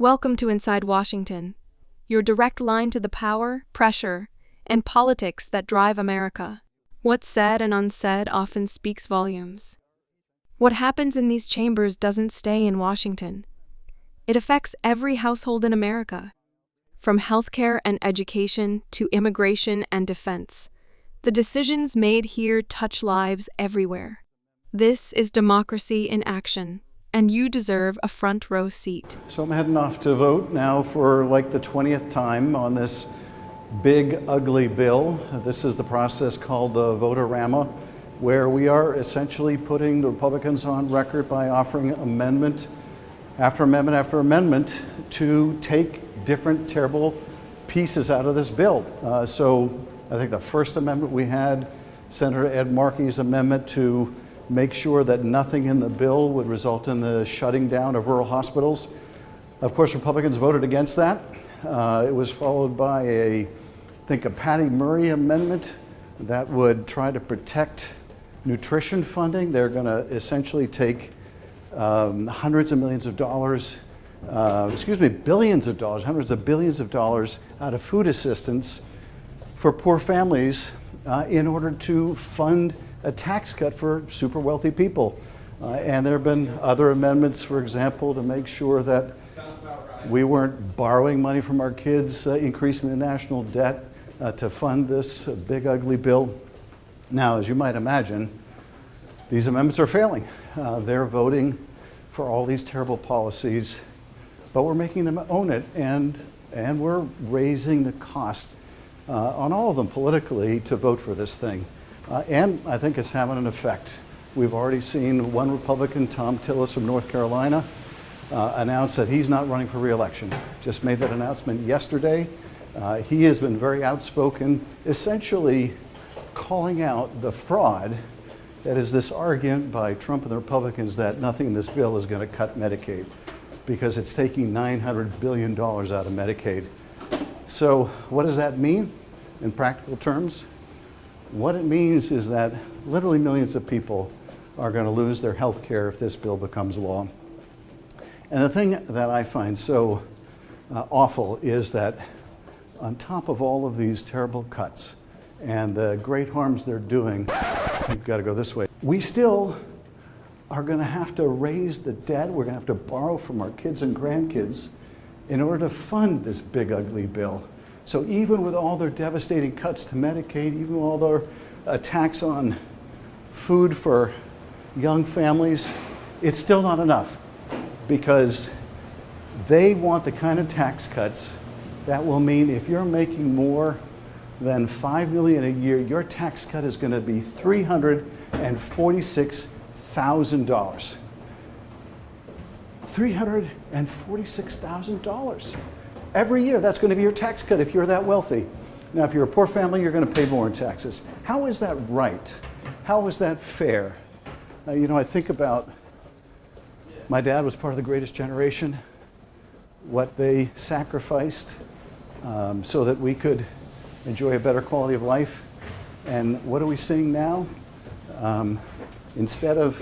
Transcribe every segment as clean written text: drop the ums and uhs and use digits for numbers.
Welcome to Inside Washington, your direct line to the power, pressure, and politics that drive America. What's said and unsaid often speaks volumes. What happens in these chambers doesn't stay in Washington. It affects every household in America. From healthcare and education to immigration and defense, the decisions made here touch lives everywhere. This is democracy in action, and you deserve a front row seat. So I'm heading off to vote now for like the 20th time on this big, ugly bill. This is the process called Voterama, where we are essentially putting the Republicans on record by offering amendment after amendment after amendment to take different terrible pieces out of this bill. So I think the first amendment we had, Senator Ed Markey's amendment to make sure that nothing in the bill would result in the shutting down of rural hospitals. Of course, Republicans voted against that. It was followed by I think a Patty Murray amendment that would try to protect nutrition funding. They're going to essentially take hundreds of millions of dollars, billions of dollars, hundreds of billions of dollars out of food assistance for poor families in order to fund a tax cut for super wealthy people. And there have been other amendments, for example, to make sure that we weren't borrowing money from our kids, increasing the national debt to fund this big, ugly bill. Now, as you might imagine, these amendments are failing. They're voting for all these terrible policies, but we're making them own it, and we're raising the cost on all of them politically to vote for this thing. And I think it's having an effect. We've already seen one Republican, Tom Tillis from North Carolina, announce that he's not running for re-election. Just made that announcement yesterday. He has been very outspoken, essentially calling out the fraud that is this argument by Trump and the Republicans that nothing in this bill is going to cut Medicaid because it's taking $900 billion out of Medicaid. So what does that mean in practical terms? What it means is that literally millions of people are going to lose their health care if this bill becomes law. And the thing that I find so awful is that on top of all of these terrible cuts and the great harms they're doing, I've got to go this way, we still are going to have to raise the debt. We're going to have to borrow from our kids and grandkids in order to fund this big, ugly bill. So even with all their devastating cuts to Medicaid, even with all their attacks on food for young families, it's still not enough because they want the kind of tax cuts that will mean if you're making more than $5 million a year, your tax cut is going to be $346,000. $346,000. Every year, that's going to be your tax cut if you're that wealthy. Now, if you're a poor family, you're going to pay more in taxes. How is that right? How is that fair? I think about my dad was part of the greatest generation, what they sacrificed so that we could enjoy a better quality of life. And what are we seeing now? Instead of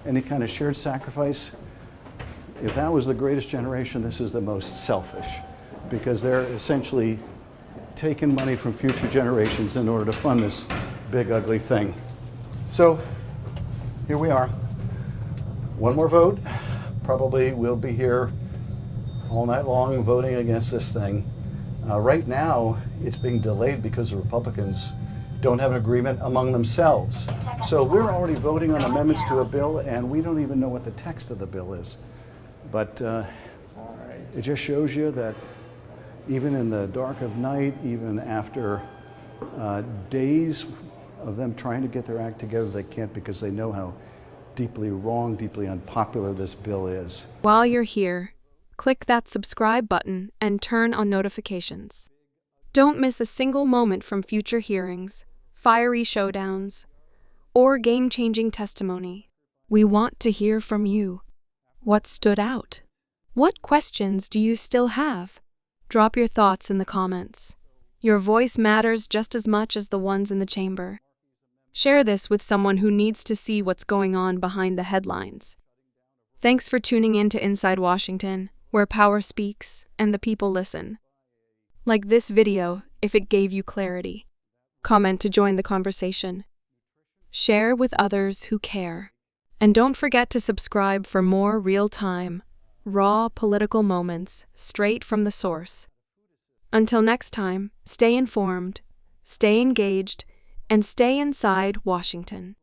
any kind of shared sacrifice, if that was the greatest generation, this is the most selfish, because they're essentially taking money from future generations in order to fund this big, ugly thing. So here we are. One more vote. Probably we'll be here all night long voting against this thing. Right now, it's being delayed because the Republicans don't have an agreement among themselves. So we're already voting on amendments to a bill, and we don't even know what the text of the bill is. But it just shows you that even in the dark of night, even after days of them trying to get their act together, they can't because they know how deeply wrong, deeply unpopular this bill is. While you're here, click that subscribe button and turn on notifications. Don't miss a single moment from future hearings, fiery showdowns, or game-changing testimony. We want to hear from you. What stood out? What questions do you still have? Drop your thoughts in the comments. Your voice matters just as much as the ones in the chamber. Share this with someone who needs to see what's going on behind the headlines. Thanks for tuning in to Inside Washington, where power speaks and the people listen. Like this video if it gave you clarity. Comment to join the conversation. Share with others who care. And don't forget to subscribe for more real-time, raw political moments straight from the source. Until next time, stay informed, stay engaged, and stay inside Washington.